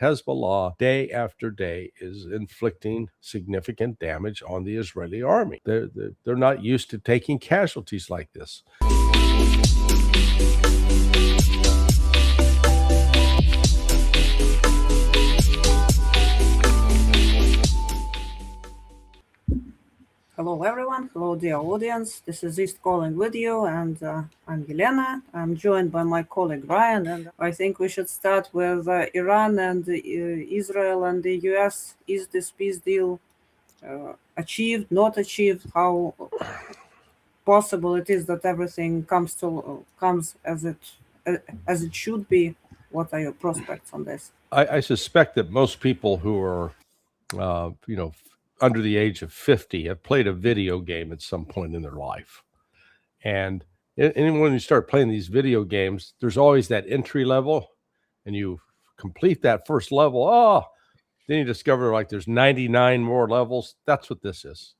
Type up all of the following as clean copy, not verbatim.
Hezbollah, day after day, is inflicting significant damage on the Israeli army. They're not used to taking casualties like this. Hello everyone, hello dear audience. This is East calling with you, and I'm Elena. I'm joined by my colleague Ryan, and I think we should start with Iran and Israel and the US. Is this peace deal achieved, not achieved? How possible it is that everything comes as it should be? What are your prospects on this? I suspect that most people who are, under the age of 50 have played a video game at some point in their life. And when you start playing these video games, there's always that entry level, and you complete that first level. Then you discover like there's 99 more levels. That's what this is.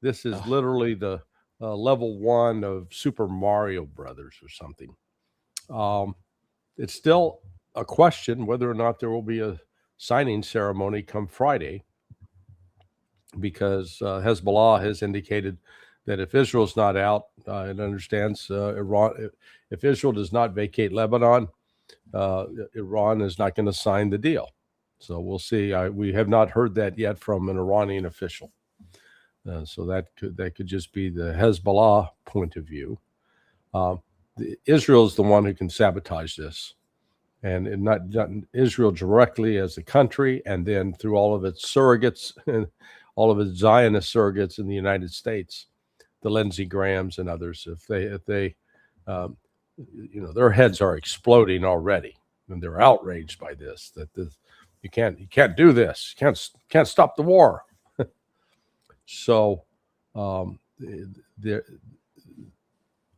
This is literally the level 1 of Super Mario Brothers or something. It's still a question whether or not there will be a signing ceremony come Friday, because Hezbollah has indicated that if Israel's not out, it understands Iran. If Israel does not vacate Lebanon, Iran is not going to sign the deal. So we'll see. We have not heard that yet from an Iranian official. So that could just be the Hezbollah point of view. Israel is the one who can sabotage this, and not Israel directly as a country, and then through all of its surrogates and all of its Zionist surrogates in the United States, the Lindsey Grahams and others. If they their heads are exploding already, and they're outraged by this. You can't do this. You can't stop the war. So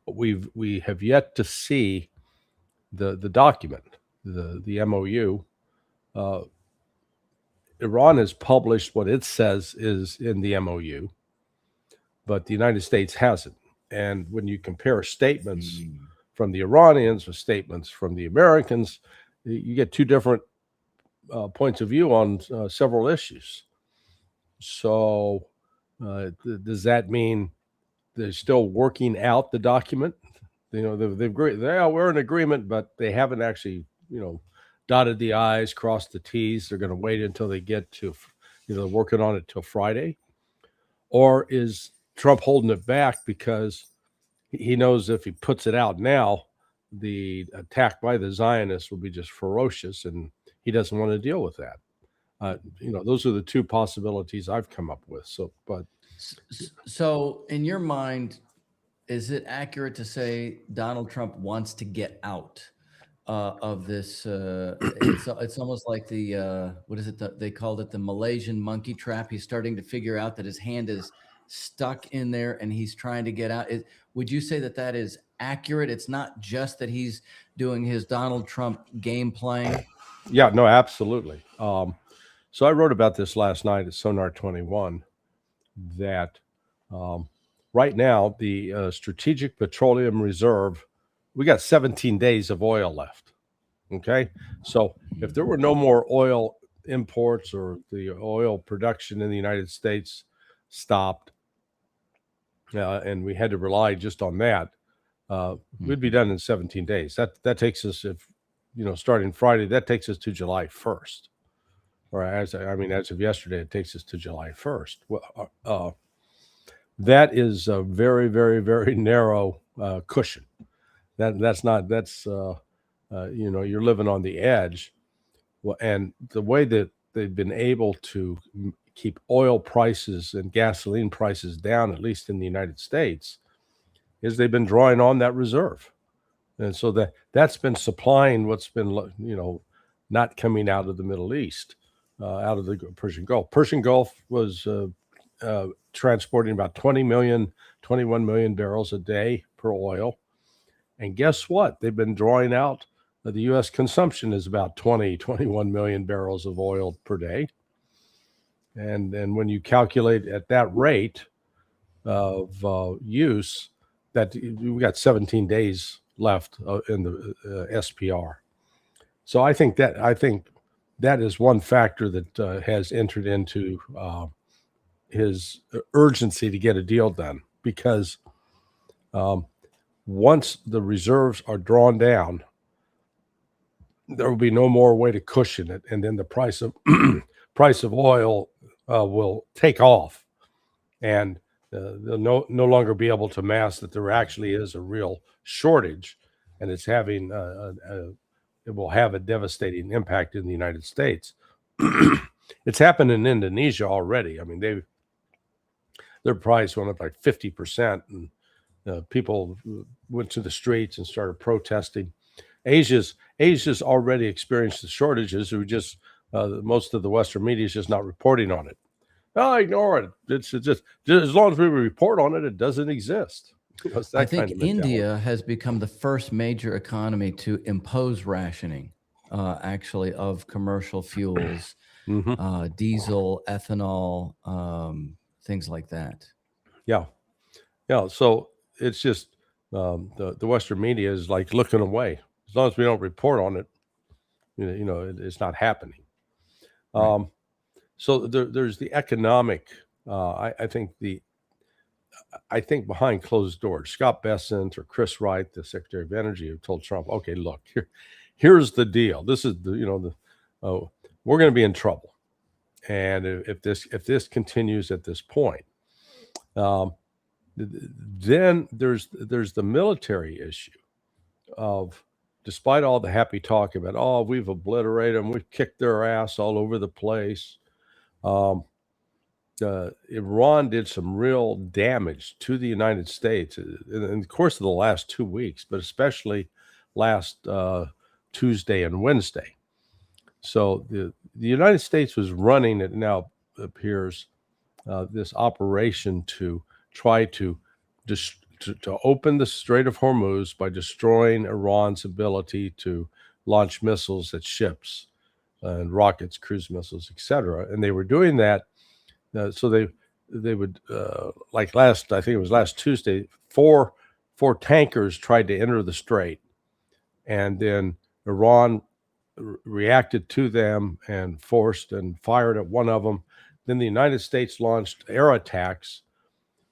we have yet to see the document, the MOU. Iran has published what it says is in the MOU, but the United States hasn't. And when you compare statements from the Iranians with statements from the Americans, you get two different points of view on several issues. So does that mean they're still working out the document? They've agreed. We're in agreement, but they haven't actually, dotted the I's, crossed the T's. They're going to wait until they get to, working on it till Friday. Or is Trump holding it back because he knows if he puts it out now, the attack by the Zionists will be just ferocious, and he doesn't want to deal with that. Those are the two possibilities I've come up with. So in your mind, is it accurate to say Donald Trump wants to get out of this? It's almost like the what is it? They called it the Malaysian monkey trap. He's starting to figure out that his hand is stuck in there, and he's trying to get out. Would you say that is accurate? It's not just that he's doing his Donald Trump game playing. Yeah, no, absolutely. So I wrote about this last night at Sonar 21, that right now the Strategic Petroleum Reserve, we got 17 days of oil left. Okay, so if there were no more oil imports or the oil production in the United States stopped, and we had to rely just on that, we'd be done in 17 days. That takes us, starting Friday, that takes us to July 1st. Or as of yesterday, it takes us to July 1st. Well, that is a very, very, very narrow cushion. You're living on the edge. Well, and the way that they've been able to keep oil prices and gasoline prices down, at least in the United States, is they've been drawing on that reserve. And so that's been supplying what's been, not coming out of the Middle East, out of the Persian Gulf. Persian Gulf was transporting about 21 million barrels a day per oil. And guess what? They've been drawing out, the U.S. consumption is about 21 million barrels of oil per day. And when you calculate at that rate of use, that we got 17 days left in the SPR. So I think that is one factor that has entered into his urgency to get a deal done, because once the reserves are drawn down, there will be no more way to cushion it, and then the price of price of oil will take off, and they'll no longer be able to mask that there actually is a real shortage, and it's having it will have a devastating impact in the United States. It's happened in Indonesia already. I mean, their price went up like 50%, and people went to the streets and started protesting. Asia's already experienced the shortages. We just most of the Western media is just not reporting on it. Oh, ignore it. It's just as long as we report on it, it doesn't exist. It's that I think kind of mentality. India has become the first major economy to impose rationing, actually, of commercial fuels, Mhm. diesel, ethanol, things like that. Yeah, yeah. So it's just the Western media is like looking away. As long as we don't report on it, it's not happening. Right. So there's the economic. I think behind closed doors, Scott Bessent or Chris Wright, the Secretary of Energy, have told Trump, "Okay, look, here's the deal. This is we're going to be in trouble, and if this continues at this point, then there's the military issue of." Despite all the happy talk about, oh, we've obliterated them, we've kicked their ass all over the place, Iran did some real damage to the United States in the course of the last 2 weeks, but especially last Tuesday and Wednesday. So the United States was running, it now appears, this operation to try to open the Strait of Hormuz by destroying Iran's ability to launch missiles at ships and rockets, cruise missiles, etc. And they were doing that. So they would like I think it was last Tuesday, four tankers tried to enter the strait, and then Iran reacted to them and forced and fired at one of them. Then the United States launched air attacks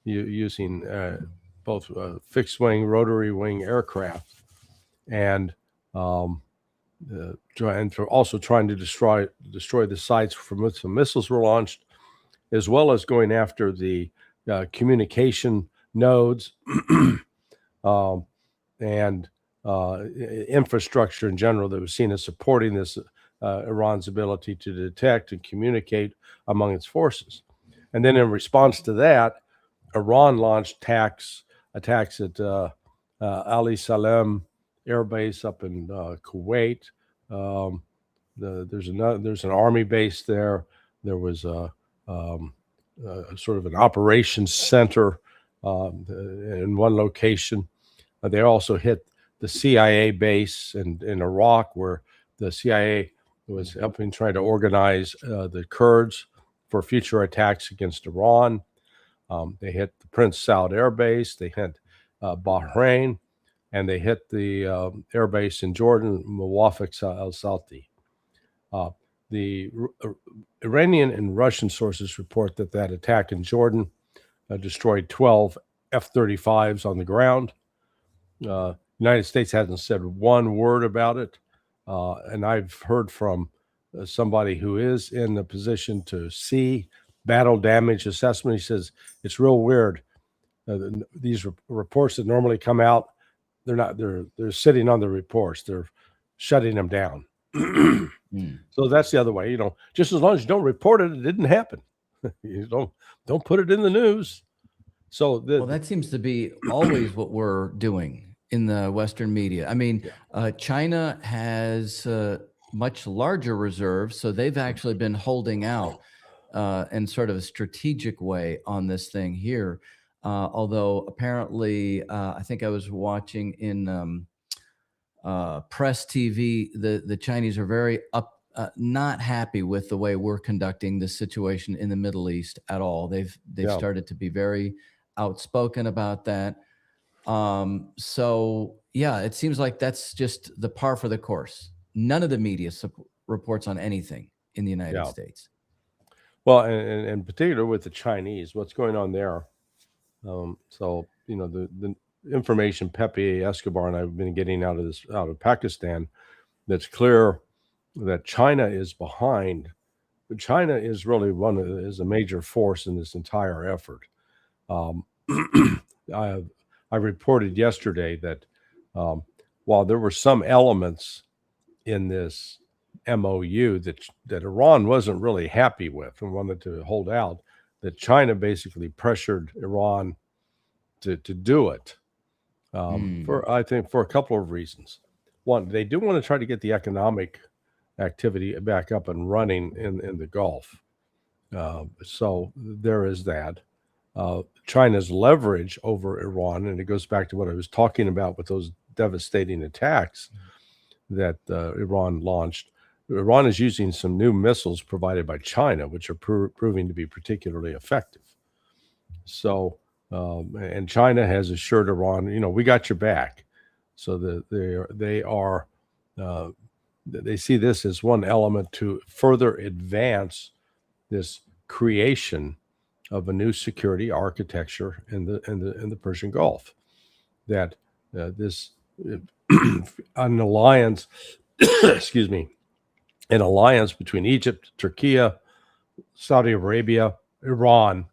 using both fixed wing, rotary wing aircraft, and also trying to destroy the sites from which the missiles were launched, as well as going after the communication nodes and infrastructure in general that was seen as supporting this Iran's ability to detect and communicate among its forces. And then in response to that, Iran launched attacks at Ali Salem Air Base up in Kuwait. There's an army base there. There was sort of an operations center in one location. They also hit the CIA base in Iraq, where the CIA was helping try to organize the Kurds for future attacks against Iran. They hit the Prince Saud Air Base. They hit Bahrain, and they hit the air base in Jordan, Muwafaq al-Salti. The Iranian and Russian sources report that attack in Jordan destroyed 12 F-35s on the ground. United States hasn't said one word about it, and I've heard from somebody who is in the position to see battle damage assessment. He says it's real weird. These reports that normally come out, they're sitting on the reports. They're shutting them down. So that's the other way. Just as long as you don't report it, it didn't happen. You don't put it in the news. So well, that seems to be always what we're doing in the Western media. I mean, China has much larger reserves, so they've actually been holding out in sort of a strategic way on this thing here. Although apparently, I think I was watching in press TV, the Chinese are very not happy with the way we're conducting the situation in the Middle East at all. They've started to be very outspoken about that. So yeah, it seems like that's just the par for the course. None of the media reports on anything in the United Yeah. States. Well, and in particular with the Chinese, what's going on there? So the information Pepe Escobar and I have been getting out of Pakistan, that's clear that China is behind. China is really is a major force in this entire effort. Um, I reported yesterday that while there were some elements in this MOU that Iran wasn't really happy with and wanted to hold out, that China basically pressured Iran to do it I think for a couple of reasons. One, they do want to try to get the economic activity back up and running in the Gulf. So there is that. China's leverage over Iran, and it goes back to what I was talking about with those devastating attacks that Iran launched. Iran is using some new missiles provided by China, which are proving to be particularly effective. So, and China has assured Iran, we got your back. So they see this as one element to further advance this creation of a new security architecture in the Persian Gulf. That this an alliance, excuse me, an alliance between Egypt, Turkey, Saudi Arabia, Iran,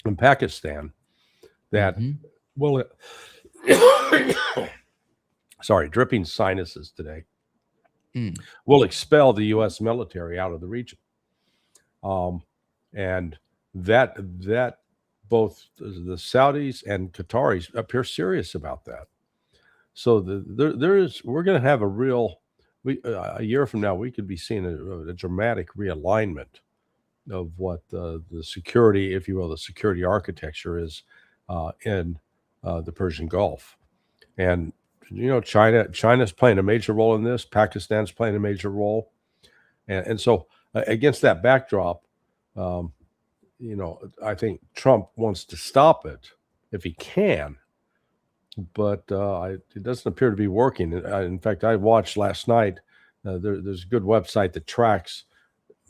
and Pakistan that will sorry, dripping sinuses today, will expel the U.S. military out of the region. And that both the Saudis and Qataris appear serious about that. So we're going to have a year from now, we could be seeing a dramatic realignment of what the security, if you will, the security architecture is in the Persian Gulf. And, China's playing a major role in this. Pakistan's playing a major role. And so against that backdrop, I think Trump wants to stop it if he can, but it doesn't appear to be working. In fact, I watched last night, there's a good website that tracks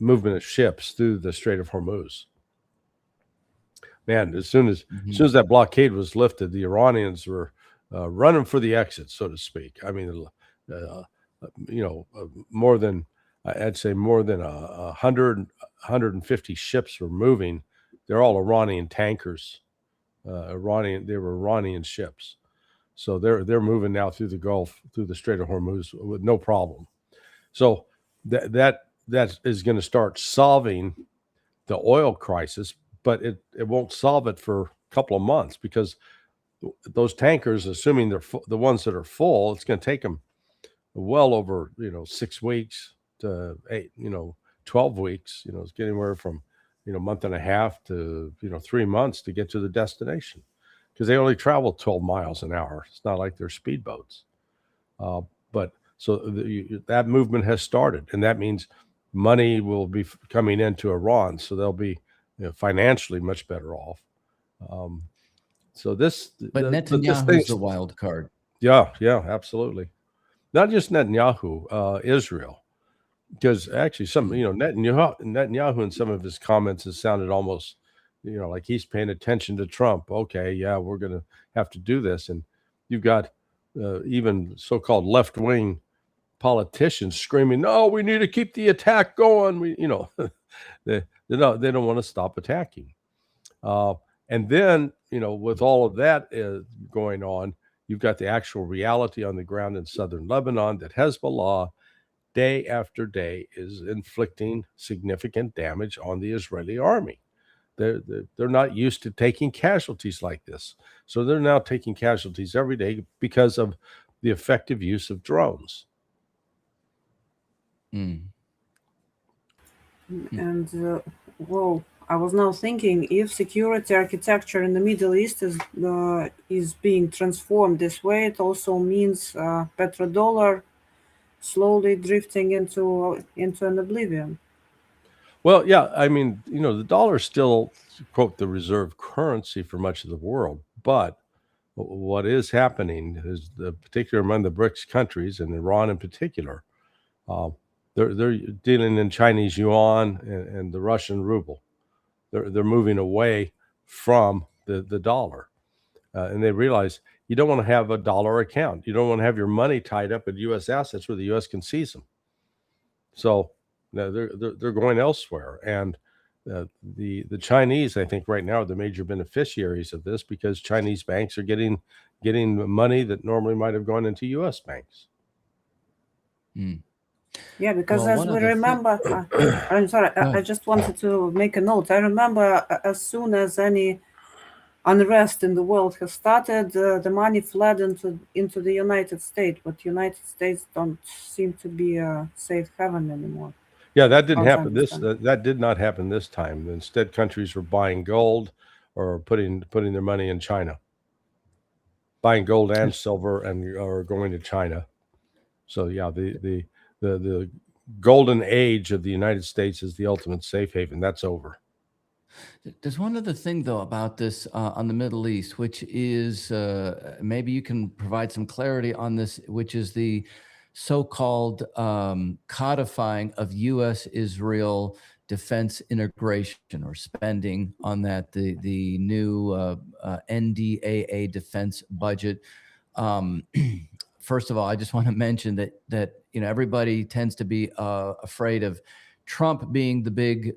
movement of ships through the Strait of Hormuz. Man, as soon as that blockade was lifted, the Iranians were running for the exit, so to speak. I mean, more than 150 ships were moving. They're all Iranian tankers. They were Iranian ships. So they're moving now through the Gulf, through the Strait of Hormuz with no problem. So that is going to start solving the oil crisis, but it won't solve it for a couple of months, because those tankers, assuming they're the ones that are full, it's going to take them well over 6 weeks to 12 weeks. It's getting anywhere from a month and a half to 3 months to get to the destination, because they only travel 12 miles an hour. It's not like they're speedboats. But so that movement has started, and that means money will be coming into Iran, so they'll be financially much better off. But Netanyahu's the wild card. Yeah, absolutely. Not just Netanyahu, Israel, because actually Netanyahu in some of his comments has sounded almost like he's paying attention to Trump. Okay, yeah, we're going to have to do this, and you've got even so-called left-wing politicians screaming, "No, we need to keep the attack going." They don't want to stop attacking. And then with all of that going on, you've got the actual reality on the ground in southern Lebanon that Hezbollah, day after day, is inflicting significant damage on the Israeli army. They're not used to taking casualties like this, so they're now taking casualties every day because of the effective use of drones. And I was now thinking, if security architecture in the Middle East is being transformed this way, it also means petrodollar slowly drifting into an oblivion. Well, yeah, I mean, the dollar is still, quote, the reserve currency for much of the world, but what is happening is, particularly among the BRICS countries and Iran in particular, they're dealing in Chinese yuan and the Russian ruble. They're moving away from the dollar, and they realize you don't want to have a dollar account. You don't want to have your money tied up in U.S. assets where the U.S. can seize them. So they're going elsewhere, and the Chinese, I think, right now are the major beneficiaries of this because Chinese banks are getting money that normally might have gone into U.S. banks. Yeah, because Well, as one we of the remember, I'm sorry, Go I ahead. just wanted to make a note. I remember as soon as any unrest in the world has started, the money fled into the United States, but United States don't seem to be a safe haven anymore. Yeah, that didn't As I happen. understand. That did not happen this time. Instead, countries were buying gold or putting their money in China, buying gold and silver, and or going to China. So yeah, the golden age of the United States is the ultimate safe haven. That's over. There's one other thing, though, about this on the Middle East, which is maybe you can provide some clarity on this, which is the so-called codifying of U.S.-Israel defense integration or spending on that, the new NDAA defense budget. First of all, I just want to mention that everybody tends to be afraid of Trump being the big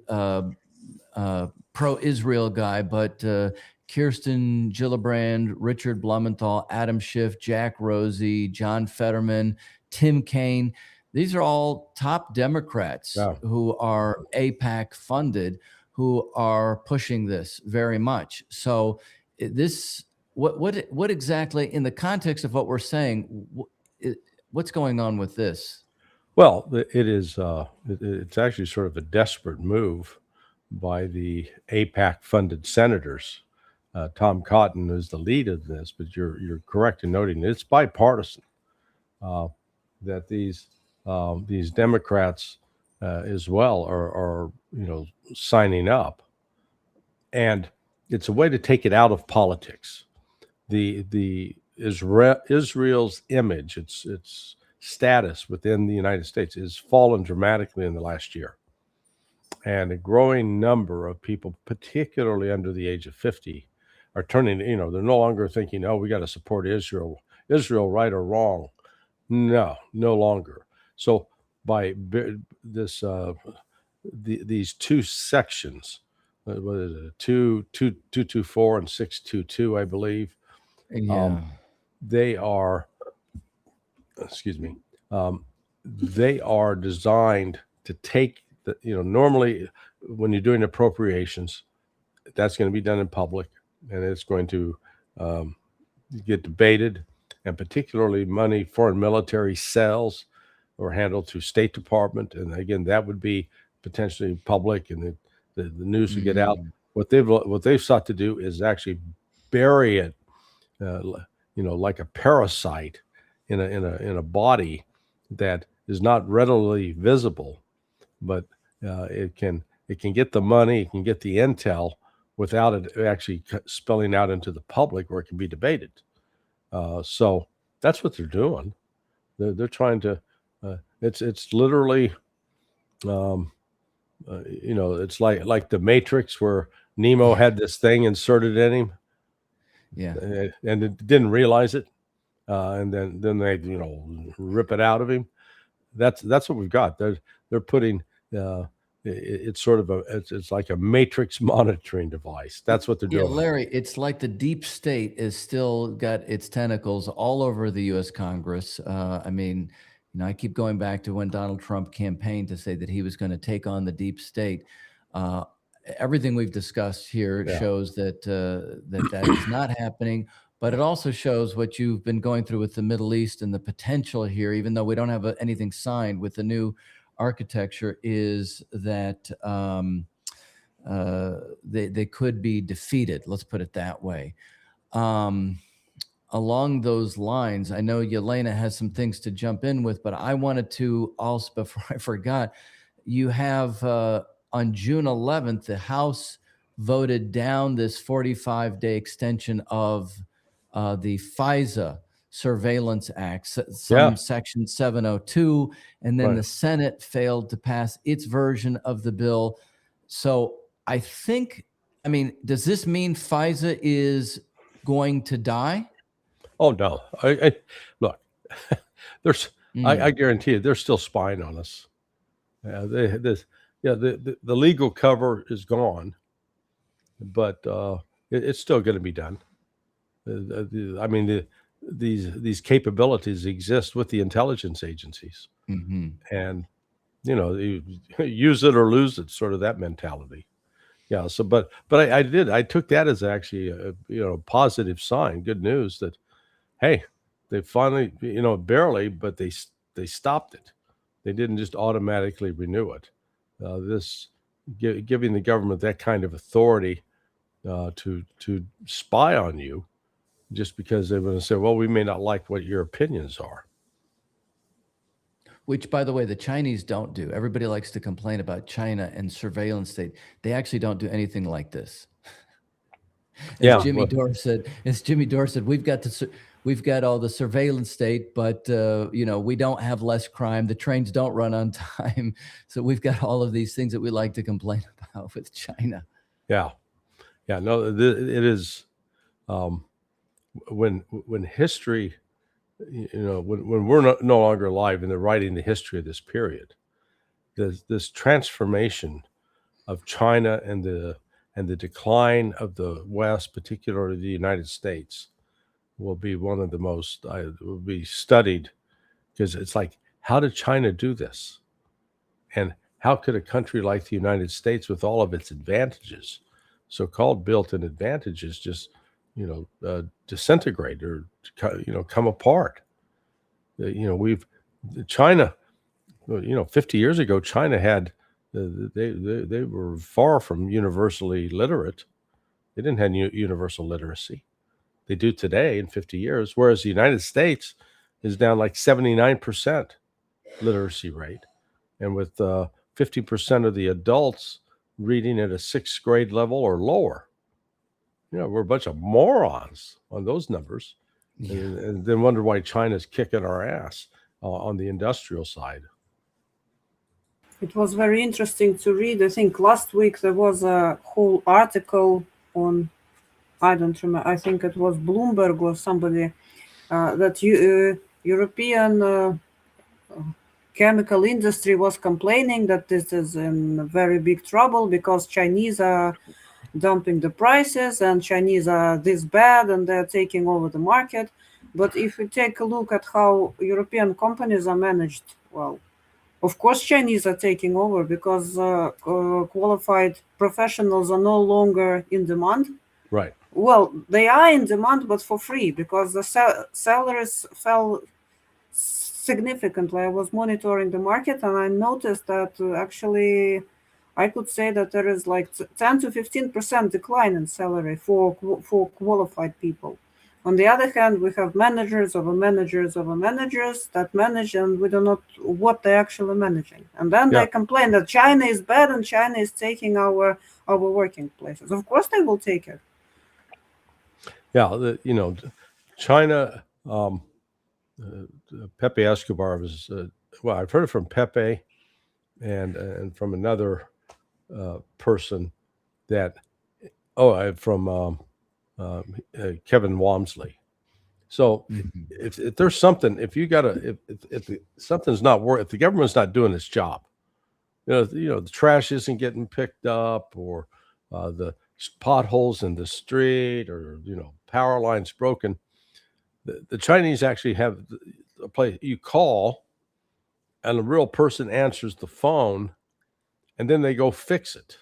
pro-Israel guy, but Kirsten Gillibrand, Richard Blumenthal, Adam Schiff, Jack Rossi, John Fetterman, Tim Kaine, these are all top Democrats who are AIPAC funded, who are pushing this very much. So this, what exactly, in the context of what we're saying, what's going on with this? Well, it's actually sort of a desperate move by the AIPAC-funded senators. Tom Cotton is the lead of this, but you're correct in noting it's bipartisan. That these Democrats as well are signing up, and it's a way to take it out of politics. Israel's image, its status within the United States, has fallen dramatically in the last year. And a growing number of people, particularly under the age of 50, are turning, they're no longer thinking, oh, we got to support Israel, right or wrong. No longer. So by these two sections, what is it, 224 and 622, I believe, they are, they are designed to take normally when you're doing appropriations, that's going to be done in public, and it's going to get debated, and particularly foreign military sales are handled through State Department, and again, that would be potentially public, and the news would get out. What they've sought to do is actually bury it, like a parasite in a body that is not readily visible, but it can get the money, it can get the intel without it actually spilling out into the public where it can be debated. So that's what they're doing. They're trying to. It's literally, it's like the Matrix where Nemo had this thing inserted in him. Yeah, and it didn't realize it, and then they rip it out of him. That's what we've got. They're putting. It's sort of it's like a matrix monitoring device. That's what they're doing. Yeah, Larry, it's like the deep state is still got its tentacles all over the U.S. Congress. I mean, I keep going back to when Donald Trump campaigned to say that he was going to take on the deep state. Everything we've discussed here shows that that is not happening. But it also shows what you've been going through with the Middle East and the potential here, even though we don't have anything signed with the new architecture, is that they could be defeated. Let's put it that way. Along those lines, I know Yelena has some things to jump in with, but I wanted to also, before I forgot, you have on June 11th, the House voted down this 45-day extension of the FISA Surveillance Act, Yeah. Section 702, and then Right. the Senate failed to pass its version of the bill. So I think, I mean, does this mean FISA is going to die? Oh no! Look, there's. I guarantee you, they're still spying on us. The legal cover is gone, but it's still going to be done. I mean, these capabilities exist with the intelligence agencies, and you use it or lose it, sort of that mentality. Yeah. So, but I took that as actually a positive sign, good news that hey, they finally barely, but they stopped it. They didn't just automatically renew it. Giving the government that kind of authority to spy on you just because they're going to say, well, we may not like what your opinions are. Which, by the way, the Chinese don't do. Everybody likes to complain about China and surveillance state. They actually don't do anything like this. As Jimmy Dore said, we've got all the surveillance state, but we don't have less crime. The trains don't run on time, so we've got all of these things that we like to complain about with China. Yeah. No, it is when history, when we're no longer alive and they're writing the history of this period, this transformation of China and the decline of the West, particularly the United States, will be one of the most will be studied, because it's like, how did China do this? And how could a country like the United States, with all of its advantages, so-called built-in advantages, just disintegrate or come apart? China, 50 years ago, China had they were far from universally literate. They didn't have universal literacy. They do today in 50 years, whereas the United States is down like 79% literacy rate, and with 50% of the adults reading at a 6th grade level or lower. We're a bunch of morons on those numbers, and then wonder why China's kicking our ass on the industrial side. It was very interesting to read. I think last week there was a whole article on, I don't remember, I think it was Bloomberg or somebody, that European chemical industry was complaining that this is in very big trouble because Chinese are dumping the prices and Chinese are this bad and they're taking over the market. But if we take a look at how European companies are managed, well, of course Chinese are taking over because qualified professionals are no longer in demand. Right. Well, they are in demand, but for free, because the salaries fell significantly. I was monitoring the market and I noticed that actually I could say that there is like 10 to 15% decline in salary for qualified people. On the other hand, we have managers of managers of managers that manage, and we don't know what they're actually managing. And then they complain that China is bad and China is taking our working places. Of course, they will take it. Yeah, China. Pepe Escobar was well. I've heard it from Pepe, and from another person that from Kevin Walmsley. So if there's something, if something's not working, if the government's not doing its job, the trash isn't getting picked up, or the potholes in the street, or power lines broken, the Chinese actually have a place you call, and a real person answers the phone, and then they go fix it.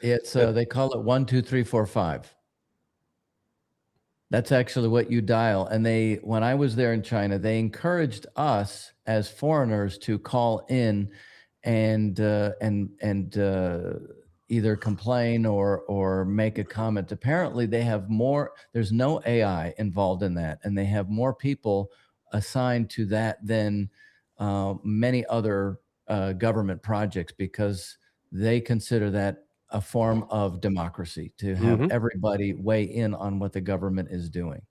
It's they call it 1 2 3 4 5. That's actually what you dial. And when I was there in China, they encouraged us as foreigners to call in and either complain or make a comment. Apparently, they have more. There's no AI involved in that, and they have more people assigned to that than many other government projects, because they consider that a form of democracy, to have everybody weigh in on what the government is doing.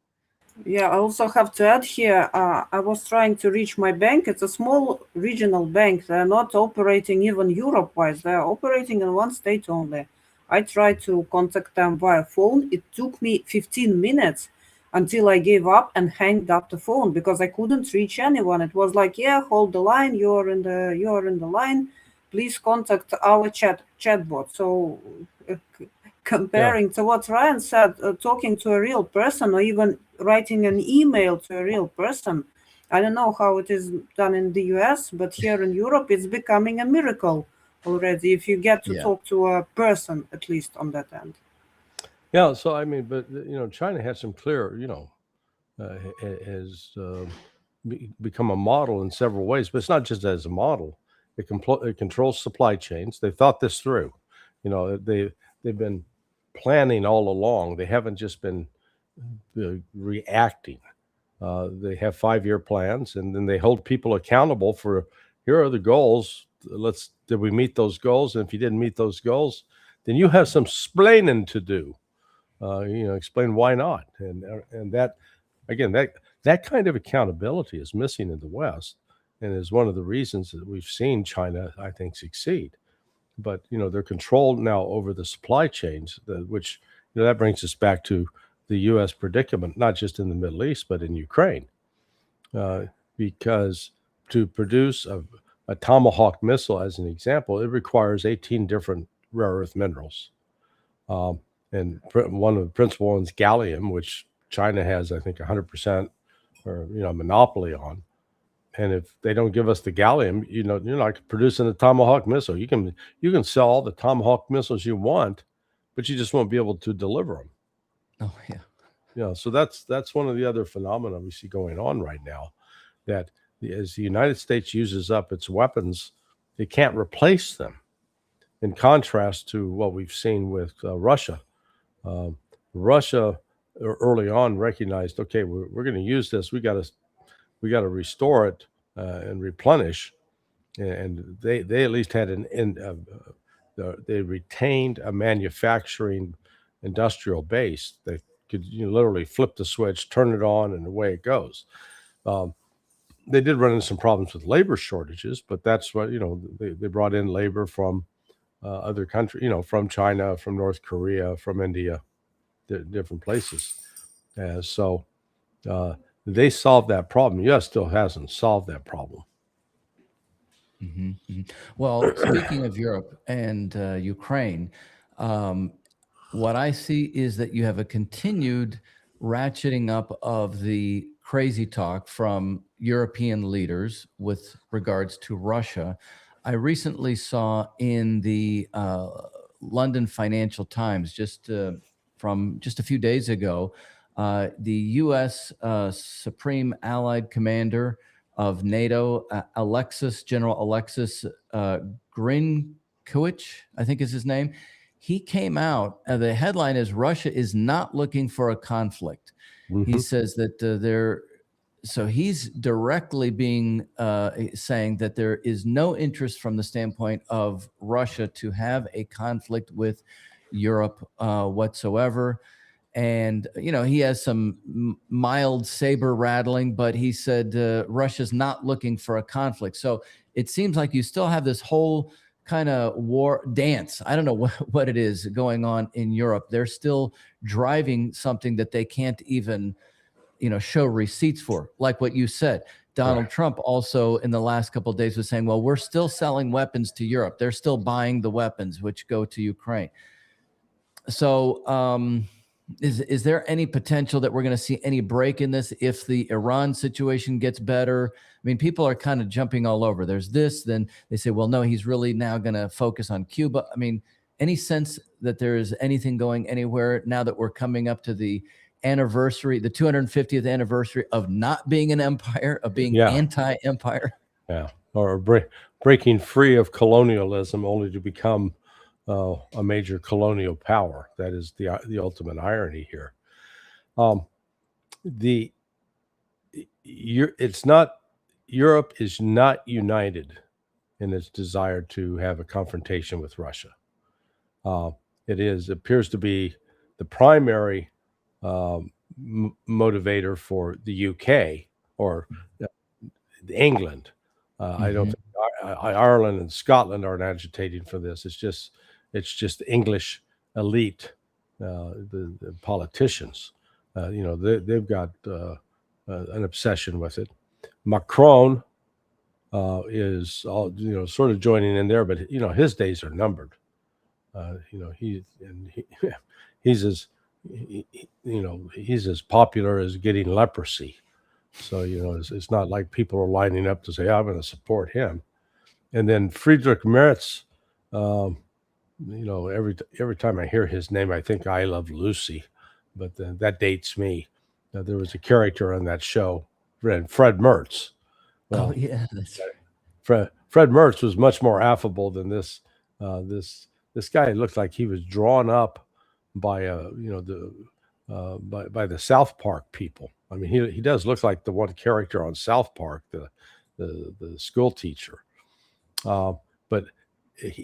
Yeah, I also have to add here, I was trying to reach my bank. It's a small regional bank. They're not operating even Europe-wise. They're operating in one state only. I tried to contact them via phone. It took me 15 minutes until I gave up and hanged up the phone because I couldn't reach anyone. It was like, yeah, hold the line. You're in the line. Please contact our chatbot. So uh, comparing to what Ryan said, talking to a real person or even writing an email to a real person. I don't know how it is done in the US, but here in Europe, it's becoming a miracle already if you get to Yeah. talk to a person, at least on that end. Yeah. So I mean, but China has some clear, has become a model in several ways, but it's not just as a model. It controls supply chains. They thought this through. They've been planning all along. They haven't just been reacting. They have 5-year plans, and then they hold people accountable for, here are the goals. Did we meet those goals? And if you didn't meet those goals, then you have some splaining to do. Explain why not. And that, again, that kind of accountability is missing in the West, and is one of the reasons that we've seen China, I think, succeed. But they're controlled now over the supply chains, which that brings us back to the U.S. predicament, not just in the Middle East, but in Ukraine, because to produce a Tomahawk missile, as an example, it requires 18 different rare earth minerals. And one of the principal ones, gallium, which China has, I think, 100% or monopoly on. And if they don't give us the gallium, you're not producing a Tomahawk missile. You can sell all the Tomahawk missiles you want, but you just won't be able to deliver them. Oh yeah. So that's one of the other phenomena we see going on right now. That as the United States uses up its weapons, it can't replace them. In contrast to what we've seen with Russia. Russia early on recognized, okay, we're going to use this. We got to restore it and replenish. And they at least had they retained a manufacturing industrial base that could literally flip the switch, turn it on, and away it goes. They did run into some problems with labor shortages, but that's what they brought in labor from other countries, from China, from North Korea, from India, different places. So they solved that problem. U.S. still hasn't solved that problem. Mm-hmm, mm-hmm. Well, speaking of Europe and Ukraine, what I see is that you have a continued ratcheting up of the crazy talk from European leaders with regards to Russia. I recently saw in the London Financial Times, from just a few days ago, the U.S. Supreme Allied Commander of NATO, General Alexis Grinkowicz, I think is his name. He came out, the headline is Russia is not looking for a conflict. Mm-hmm. He says that so he's directly saying that there is no interest from the standpoint of Russia to have a conflict with Europe whatsoever. And, he has some mild saber rattling, but he said Russia's not looking for a conflict. So it seems like you still have this whole kind of war dance. I don't know what it is going on in Europe. They're still driving something that they can't even, show receipts for. Like what you said, Donald Trump also in the last couple of days was saying, well, we're still selling weapons to Europe. They're still buying the weapons which go to Ukraine. So, is there any potential that we're going to see any break in this if the Iran situation gets better? I mean, people are kind of jumping all over. There's this, then they say, well, no, he's really now going to focus on Cuba. I mean, any sense that there is anything going anywhere now that we're coming up to the anniversary, the 250th anniversary of not being an empire, of being anti-empire? Yeah, or breaking free of colonialism only to become a major colonial power. That is the ultimate irony here. Europe is not united in its desire to have a confrontation with Russia. It appears to be the primary motivator for the UK or England. I don't think Ireland and Scotland aren't agitating for this. It's just English elite, the politicians. They've got an obsession with it. Macron is all, sort of joining in there, but his days are numbered. He's as he's as popular as getting leprosy. So it's not like people are lining up to say, I'm going to support him. And then Friedrich Merz, every time I hear his name, I think I Love Lucy, but that dates me. There was a character on that show, Fred Merz. Well, yeah, that's Fred Merz was much more affable than this. This guy looked like he was drawn up by by the South Park people. I mean, he does look like the one character on South Park, the school teacher. But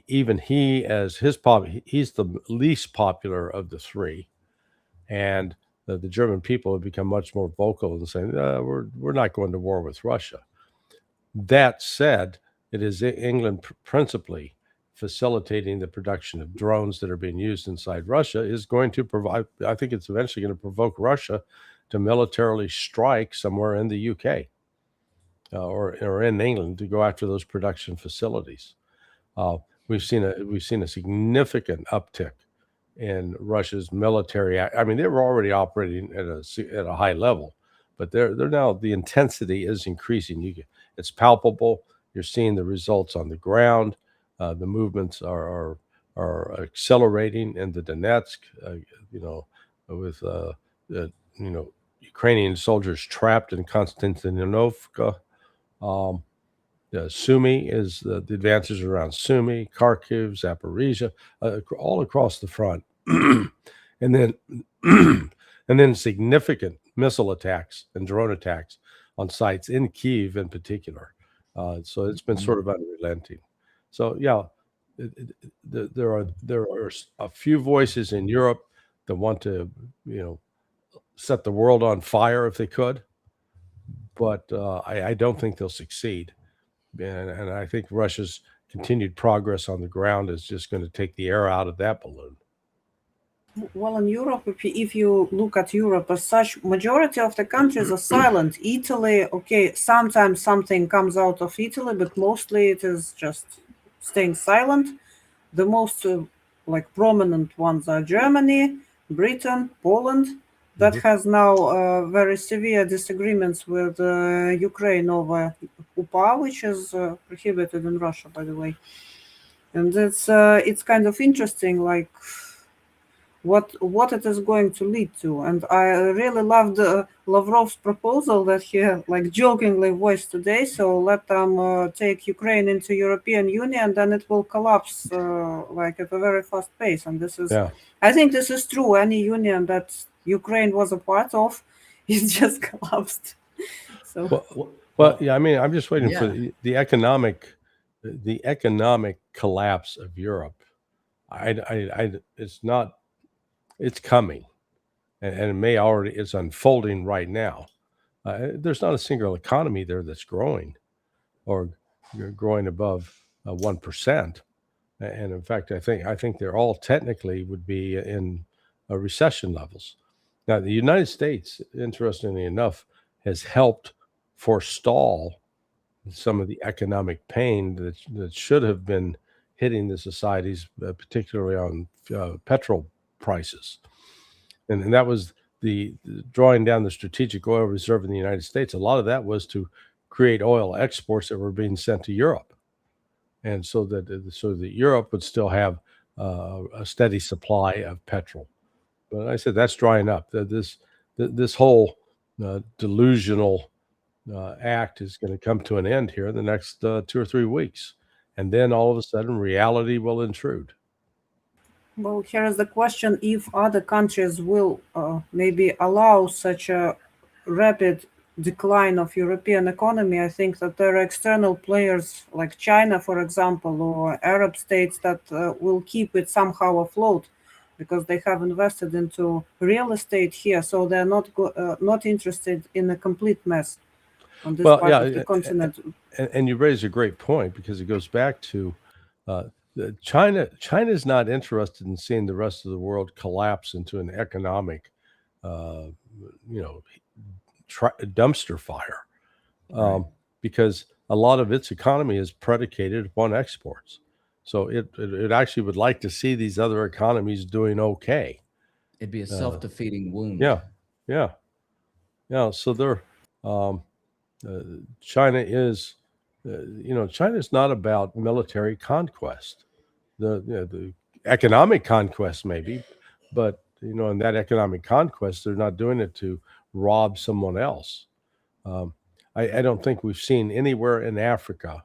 even he, as he's the least popular of the three, and the German people have become much more vocal in saying we're not going to war with Russia. That said, it is England principally facilitating the production of drones that are being used inside Russia is going to provide. I think it's eventually going to provoke Russia to militarily strike somewhere in the UK or in England to go after those production facilities. We've seen a significant uptick in Russia's military. I mean, they were already operating at a high level, but they're now, the intensity is increasing. It's palpable. You're seeing the results on the ground. The movements are accelerating in the Donetsk. With Ukrainian soldiers trapped in Konstantinovka. Sumy is the advances around Sumy, Kharkiv, Zaporizhia, all across the front, and then significant missile attacks and drone attacks on sites in Kyiv in particular. So it's been sort of unrelenting. So yeah, there are a few voices in Europe that want to set the world on fire if they could, but I don't think they'll succeed. And I think Russia's continued progress on the ground is just going to take the air out of that balloon. Well, in Europe, if you look at Europe as such, majority of the countries are silent. Italy, okay, sometimes something comes out of Italy, but mostly it is just staying silent. The most prominent ones are Germany, Britain, Poland. That has now very severe disagreements with Ukraine over UPA, which is prohibited in Russia, by the way. And it's kind of interesting, like what it is going to lead to. And I really loved Lavrov's proposal that he jokingly voiced today. So let them take Ukraine into European Union, then it will collapse at a very fast pace. And this is, I think this is true. Any union that Ukraine was a part of, it just collapsed. So well, yeah. I mean, I'm just waiting for the economic collapse of Europe. It's coming, and it may already, it's unfolding right now. There's not a single economy there that's growing or growing above 1%. And in fact, I think they're all technically would be in recession levels. Now, the United States, interestingly enough, has helped forestall some of the economic pain that should have been hitting the societies, particularly on petrol prices. And that was the drawing down the strategic oil reserve in the United States. A lot of that was to create oil exports that were being sent to Europe. And so that Europe would still have a steady supply of petrol. But I said that's drying up. This whole delusional act is going to come to an end here in the next 2 or 3 weeks. And then all of a sudden reality will intrude. Well, here is the question: if other countries will maybe allow such a rapid decline of European economy, I think that there are external players like China, for example, or Arab states that will keep it somehow afloat. because they have invested into real estate here, so they're not interested in a complete mess on this Well, part of the continent. and you raise a great point, because it goes back to China. China's not interested in seeing the rest of the world collapse into an economic, uh, dumpster fire, Right. because a lot of its economy is predicated upon exports. So it actually would like to see these other economies doing okay. It'd be a self-defeating wound. Yeah. So they're China is, China's not about military conquest. The economic conquest maybe, but in that economic conquest, they're not doing it to rob someone else. I don't think we've seen anywhere in Africa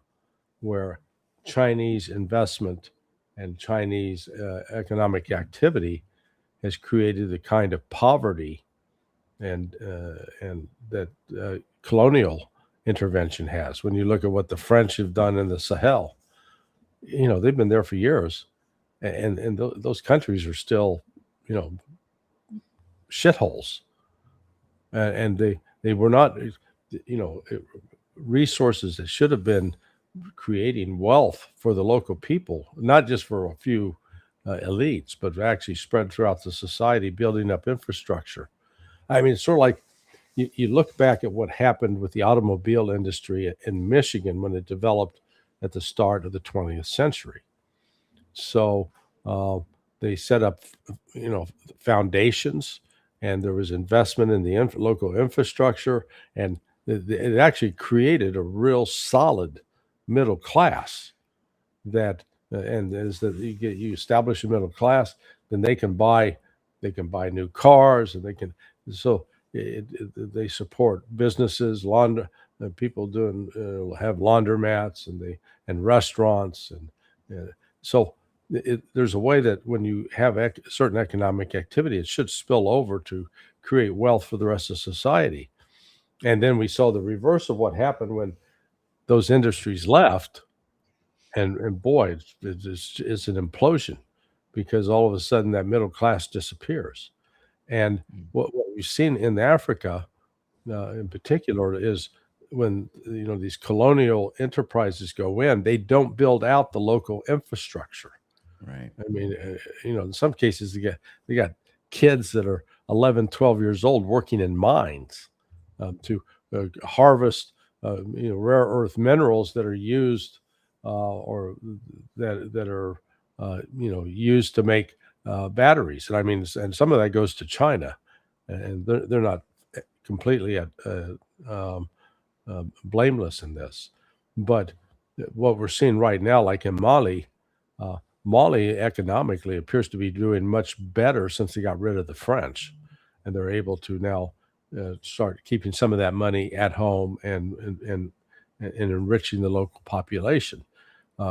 where Chinese investment and Chinese economic activity has created the kind of poverty and that colonial intervention has. When you look at what the French have done in the Sahel, they've been there for years, and those countries are still, shitholes, and they were not, resources that should have been creating wealth for the local people, not just for a few elites, but actually spread throughout the society, building up infrastructure. I mean, it's sort of like you look back at what happened with the automobile industry in Michigan when it developed at the start of the 20th century. So they set up, foundations, and there was investment in the local infrastructure, and it actually created a real solid middle class. That and as that you establish a middle class, then they can buy new cars, and they support businesses, people doing have laundromats and restaurants, and so there's a way that when you have certain economic activity, it should spill over to create wealth for the rest of society. And then we saw the reverse of what happened when those industries left, and boy, it's an implosion, because all of a sudden that middle class disappears. And what we've seen in Africa, in particular, is when these colonial enterprises go in, they don't build out the local infrastructure. Right. I mean, in some cases they got kids that are 11, 12 years old working in mines to harvest rare earth minerals that are used or that are used to make batteries. And I mean, and some of that goes to China, and they're not completely blameless in this. But what we're seeing right now, like in Mali, Mali economically appears to be doing much better since they got rid of the French, and they're able to now start keeping some of that money at home and enriching the local population.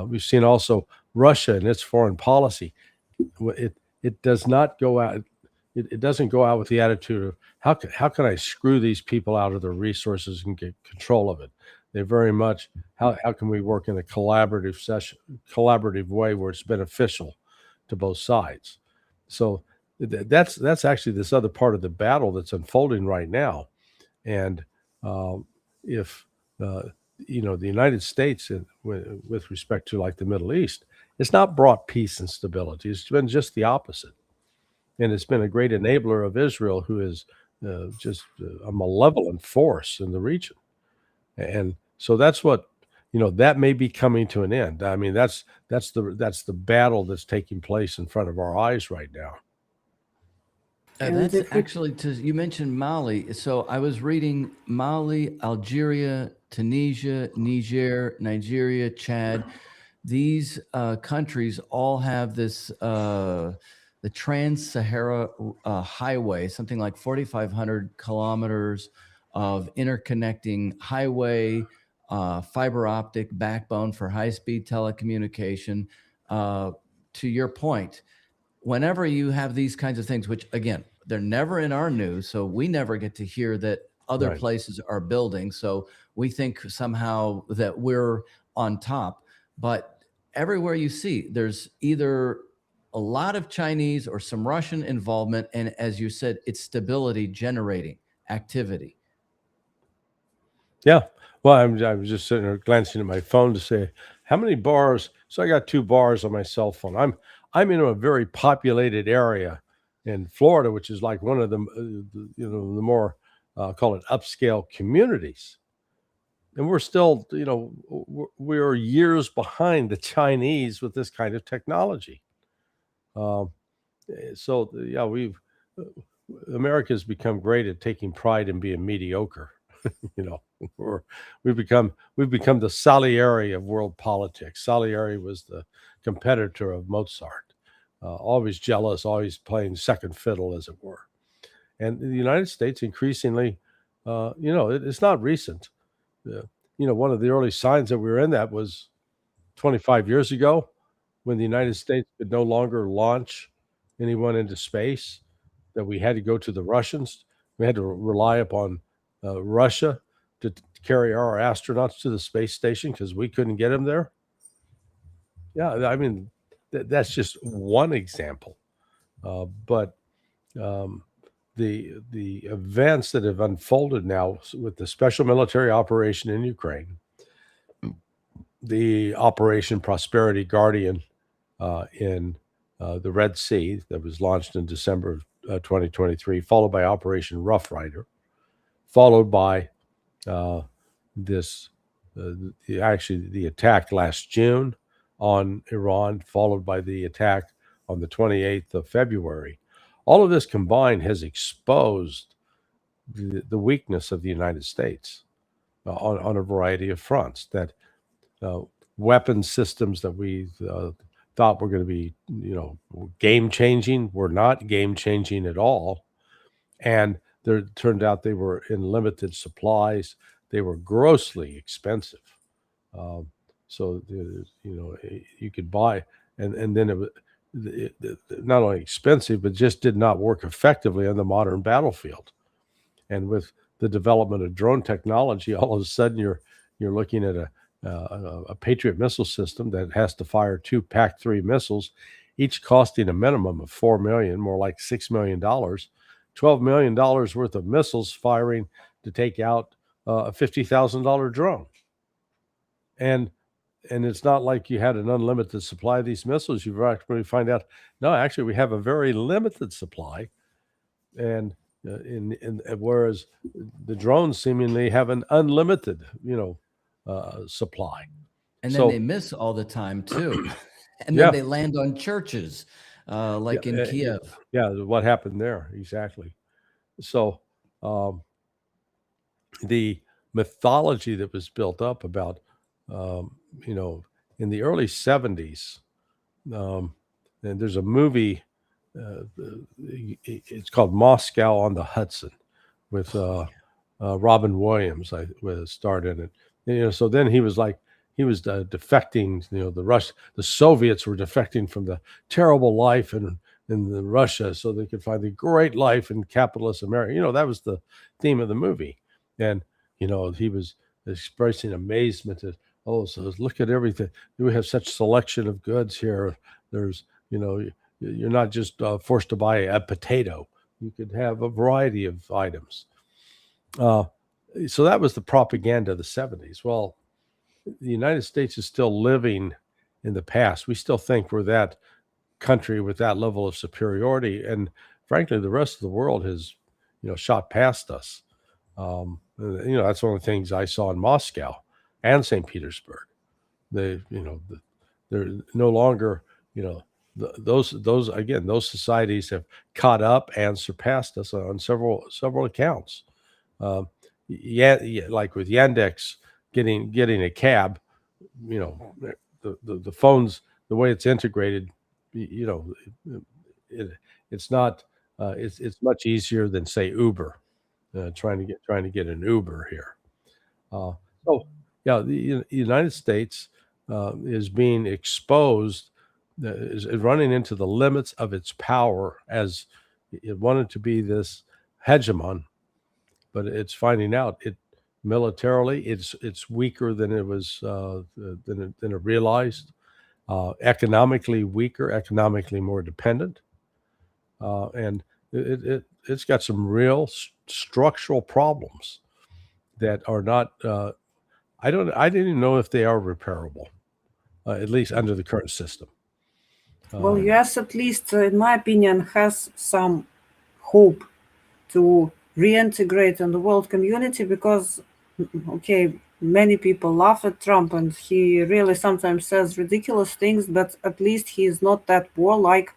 We've seen also Russia and its foreign policy. It does not go out. It doesn't go out with the attitude of how can I screw these people out of their resources and get control of it. They very much how can we work in a collaborative way where it's beneficial to both sides. So that's actually this other part of the battle that's unfolding right now. And if the United States, with respect to like the Middle East, it's not brought peace and stability. It's been just the opposite. And it's been a great enabler of Israel, who is just a malevolent force in the region. And so that's what, that may be coming to an end. I mean, that's the battle that's taking place in front of our eyes right now. That's actually, you mentioned Mali. So I was reading Mali, Algeria, Tunisia, Niger, Nigeria, Chad. These countries all have this, the Trans-Sahara highway, something like 4,500 kilometers of interconnecting highway, fiber optic backbone for high-speed telecommunication. To your point, whenever you have these kinds of things, which again, they're never in our news, so we never get to hear that other Right. places are building. So we think somehow that we're on top. But everywhere you see, there's either a lot of Chinese or some Russian involvement, and as you said, it's stability generating activity. Yeah. Well, I was just sitting there glancing at my phone to say how many bars. So I got 2 bars on my cell phone. I'm in a very populated area in Florida, which is like one of the the more call it upscale communities, and we're still we're years behind the Chinese with this kind of technology. Um, so yeah, America's become great at taking pride in being mediocre. you know we're, we've become the Salieri of world politics. Salieri was the competitor of Mozart, always jealous, always playing second fiddle, as it were. And the United States increasingly, it's not recent. uh, One of the early signs that we were in that was 25 years ago, when the United States could no longer launch anyone into space, that we had to go to the Russians. We had to rely upon Russia to carry our astronauts to the space station because we couldn't get them there. Yeah, I mean, that's just one example. But um, the events that have unfolded now with the special military operation in Ukraine, the Operation Prosperity Guardian in the Red Sea that was launched in December of 2023, followed by Operation Rough Rider, followed by this the attack last June on Iran, followed by the attack on the 28th of February. All of this combined has exposed the weakness of the United States on a variety of fronts. That weapon systems that we thought were going to be, game changing, were not game changing at all. And there turned out they were in limited supplies. They were grossly expensive. Um, so you could buy, and then not only expensive, but just did not work effectively on the modern battlefield. And with the development of drone technology, all of a sudden you're looking at a Patriot missile system that has to fire 2 PAC-3 missiles, each costing a minimum of $4 million, more like $6 million, $12 million worth of missiles firing to take out a $50,000 drone. And it's not like you had an unlimited supply of these missiles. You actually find out, no, actually we have a very limited supply. And whereas the drones seemingly have an unlimited, supply. And then they miss all the time too. And then they land on churches, like in Kiev. Yeah, what happened there, exactly. So the mythology that was built up about, in the early 70s, and there's a movie, it's called Moscow on the Hudson, with Robin Williams. I starred in it. So then he was defecting. The Soviets were defecting from the terrible life in Russia, so they could find the great life in capitalist America. That was the theme of the movie, and he was expressing amazement at, so look at everything. We have such selection of goods here. There's, you're not just forced to buy a potato. You could have a variety of items. So that was the propaganda of the 70s. Well, the United States is still living in the past. We still think we're that country with that level of superiority. And frankly, the rest of the world has, shot past us. That's one of the things I saw in Moscow and St. Petersburg. They're no longer, those societies have caught up and surpassed us on several accounts. Like with Yandex getting a cab, the phones, the way it's integrated, it's not, it's much easier than, say, Uber, trying to get an Uber here. So yeah, the United States is being exposed, is running into the limits of its power, as it wanted to be this hegemon, but it's finding out militarily it's weaker than it was than it realized. economically weaker, economically more dependent, and it's got some real structural problems that are not. I didn't even know if they are repairable, at least under the current system. Well, US, at least in my opinion, has some hope to reintegrate in the world community because, okay, many people laugh at Trump and he really sometimes says ridiculous things, but at least he is not that warlike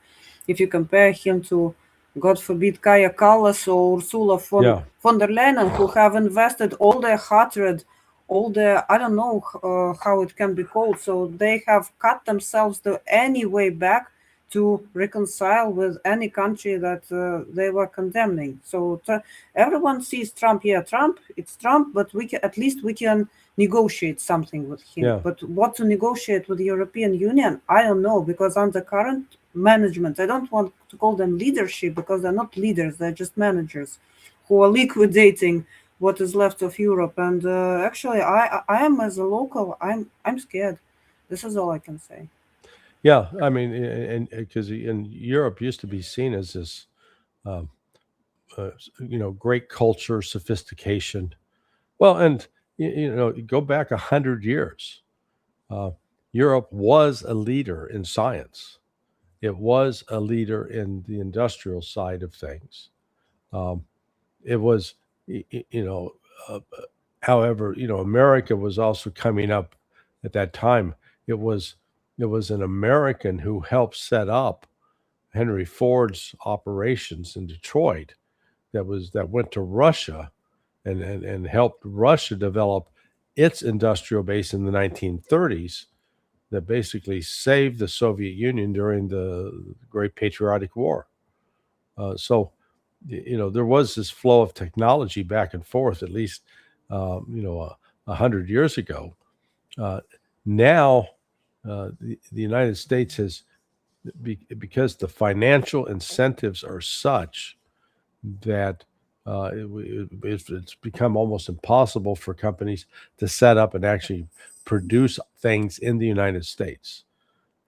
if you compare him to, God forbid, Kaya Kallas or Ursula von der Leyen, who have invested all their hatred, all the, I don't know how it can be called, so they have cut themselves to any way back to reconcile with any country that they were condemning. So everyone sees Trump. Yeah, Trump. It's Trump, but at least we can negotiate something with him. Yeah. But what to negotiate with the European Union, I don't know, because under current management, I don't want to call them leadership because they're not leaders; they're just managers who are liquidating what is left of Europe. And actually, I am, as a local, I'm scared. This is all I can say. Yeah, I mean, and because in Europe used to be seen as this, great culture, sophistication. Well, and go back 100 years. Europe was a leader in science. It was a leader in the industrial side of things. It was, however, America was also coming up at that time. It was an American who helped set up Henry Ford's operations in Detroit that went to Russia and helped Russia develop its industrial base in the 1930s that basically saved the Soviet Union during the Great Patriotic War. So there was this flow of technology back and forth, at least 100 years ago. Now, the United States has, because the financial incentives are such that it's become almost impossible for companies to set up and actually produce things in the United States.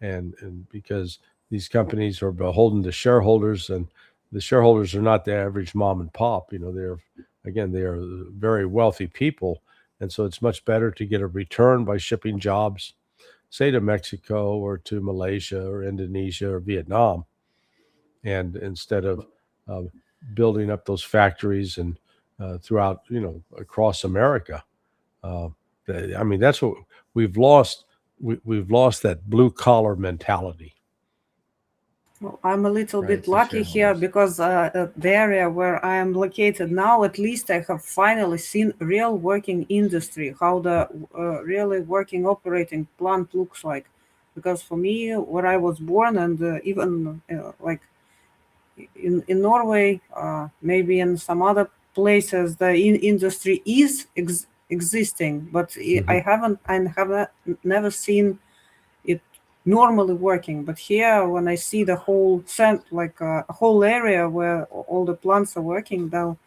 And because these companies are beholden to shareholders, and the shareholders are not the average mom and pop. They are very wealthy people. And so it's much better to get a return by shipping jobs, say, to Mexico or to Malaysia or Indonesia or Vietnam, and instead of building up those factories and throughout, across America. I mean, that's what we've lost. We've lost that blue collar mentality. Well, I'm a little bit lucky here because the area where I am located now, at least I have finally seen real working industry, how the really working operating plant looks like. Because for me, where I was born, and even like in Norway, maybe in some other places, the industry is existing, but I have never seen it normally working. But here, when I see the whole a whole area where all the plants are working, the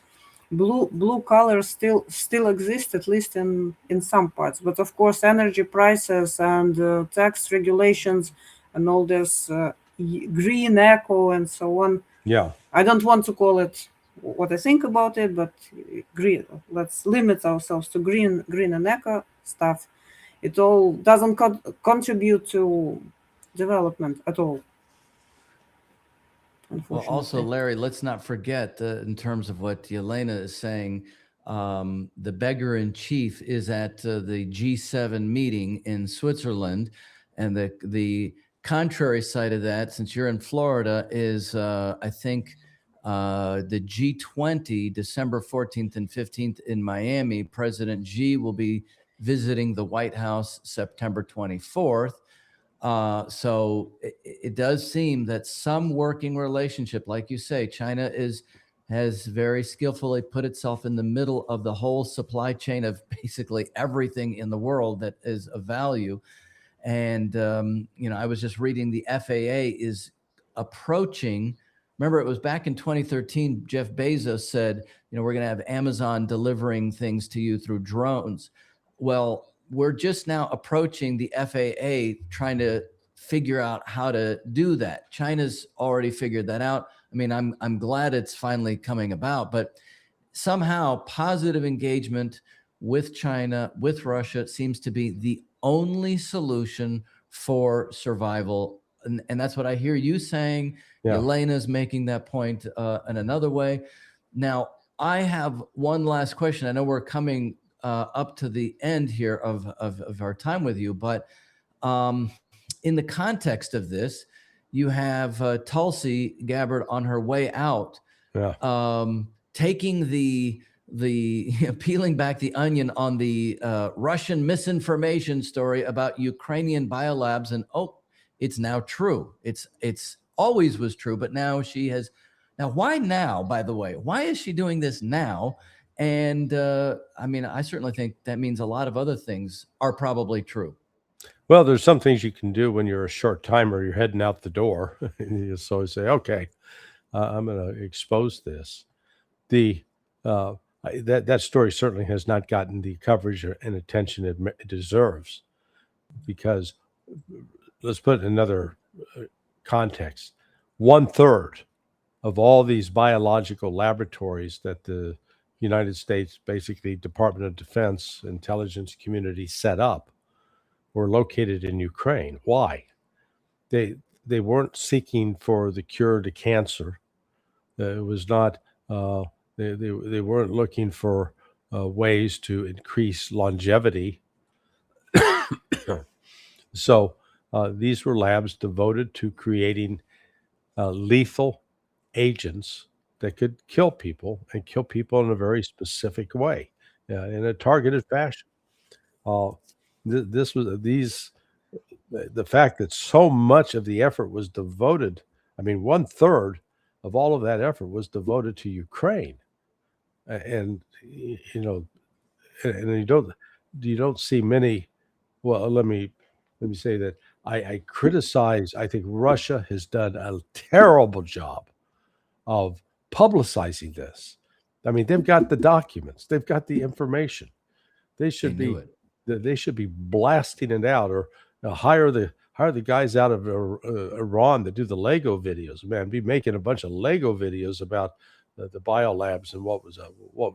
blue color still exists, at least in some parts. But of course, energy prices and tax regulations and all this green eco and so on. Yeah, I don't want to call it what I think about it, but green. Let's limit ourselves to green and eco stuff. It all doesn't contribute to development at all. Well, also, Larry, let's not forget in terms of what Yelena is saying, the beggar in chief is at the G7 meeting in Switzerland, and the contrary side of that, since you're in Florida, is I think the G20, December 14th and 15th in Miami. President Xi will be visiting the White House September 24th. So it does seem that some working relationship, like you say, China has very skillfully put itself in the middle of the whole supply chain of basically everything in the world that is of value. And, I was just reading the FAA is approaching. Remember, it was back in 2013, Jeff Bezos said, we're going to have Amazon delivering things to you through drones. Well, we're just now approaching the FAA trying to figure out how to do that. China's already figured that out. I mean, I'm glad it's finally coming about, but somehow positive engagement with China, with Russia seems to be the only solution for survival. And that's what I hear you saying. Yeah. Elena's making that point in another way. Now, I have one last question. I know we're coming up to the end here of our time with you, but in the context of this, you have Tulsi Gabbard on her way out, taking the peeling back the onion on the Russian misinformation story about Ukrainian biolabs, and it's now true. It's always was true, but now she has. Now, why now? By the way, why is she doing this now? And I mean, I certainly think that means a lot of other things are probably true. Well, there's some things you can do when you're a short timer. You're heading out the door, and you just always say, "Okay, I'm going to expose this." That story certainly has not gotten the coverage and attention it deserves, because let's put it in another context. 1/3 of all these biological laboratories that the United States, basically Department of Defense intelligence community, set up were located in Ukraine. Why? They weren't seeking for the cure to cancer. It was not. They weren't looking for ways to increase longevity. So these were labs devoted to creating lethal agents that could kill people, and kill people in a very specific way, in a targeted fashion. The fact that so much of the effort was devoted, I mean, 1/3 of all of that effort was devoted to Ukraine, and you don't see many. Well, let me say that I criticize. I think Russia has done a terrible job of publicizing this. I mean, they've got the documents, they've got the information. They should be blasting it out, or hire the guys out of Iran that do the Lego videos. Man, be making a bunch of Lego videos about the biolabs and what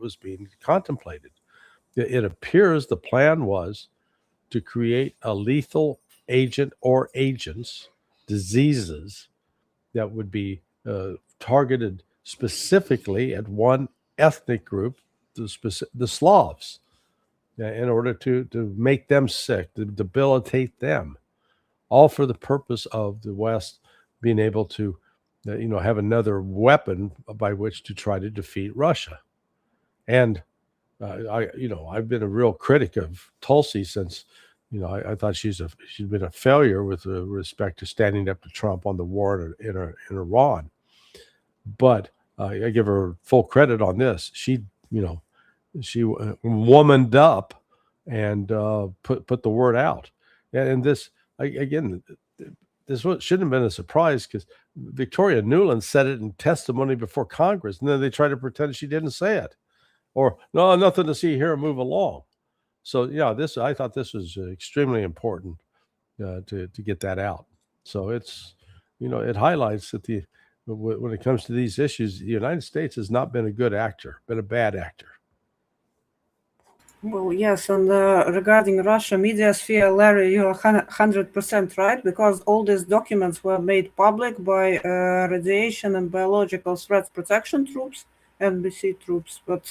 was being contemplated. It appears the plan was to create a lethal agent or agents, diseases that would be targeted specifically at one ethnic group, the Slavs, in order to make them sick, to debilitate them, all for the purpose of the West being able to, have another weapon by which to try to defeat Russia. And I've been a real critic of Tulsi since, I thought she's been a failure with respect to standing up to Trump on the war in Iran. But I give her full credit on this. She womaned up and put the word out. And this, again, this shouldn't have been a surprise, because Victoria Nuland said it in testimony before Congress, and then they try to pretend she didn't say it, or no, nothing to see here, move along. So I thought this was extremely important to get that out. So it's, it highlights that when it comes to these issues, the United States has not been a good actor, been a bad actor. Well, yes, and regarding Russia media sphere, Larry, you're 100% right, because all these documents were made public by radiation and biological threats protection troops, NBC troops, but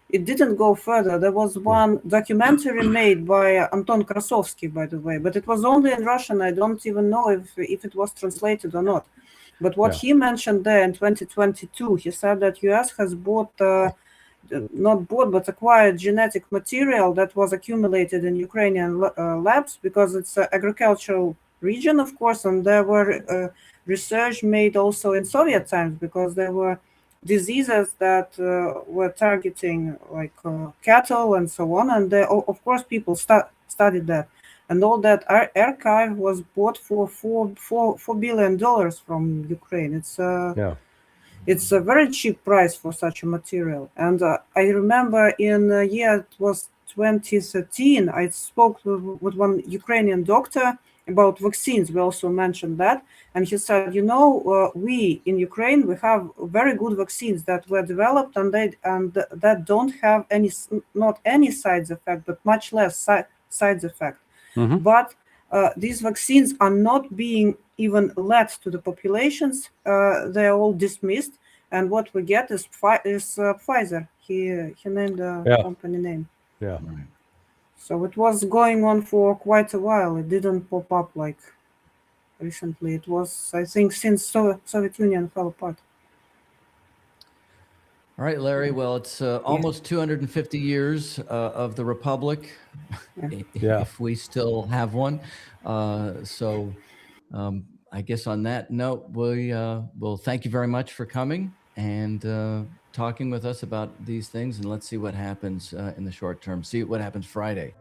it didn't go further. There was one documentary made by Anton Krasovsky, by the way, but it was only in Russian. I don't even know if it was translated or not. But what he mentioned there in 2022, he said that US has but acquired genetic material that was accumulated in Ukrainian labs, because it's an agricultural region, of course, and there were research made also in Soviet times, because there were diseases that were targeting like cattle and so on, and of course people studied that, and all that archive was bought for $4 billion from Ukraine. It's a very cheap price for such a material. And I remember in it was 2013, I spoke with one Ukrainian doctor about vaccines. We also mentioned that, and he said, we in Ukraine, we have very good vaccines that were developed, and that don't have not any side effect, but much less side effect. Mhm. But these vaccines are not being even led to the populations. They are all dismissed, and what we get is Pfizer. He named the Yeah. company name. Yeah. Right. So it was going on for quite a while. It didn't pop up like recently. It was, I think, since Soviet Union fell apart. All right, Larry. Well, it's almost 250 years of the Republic, Yeah. if we still have one. So I guess on that note, we'll thank you very much for coming and talking with us about these things, and let's see what happens in the short term. See what happens Friday.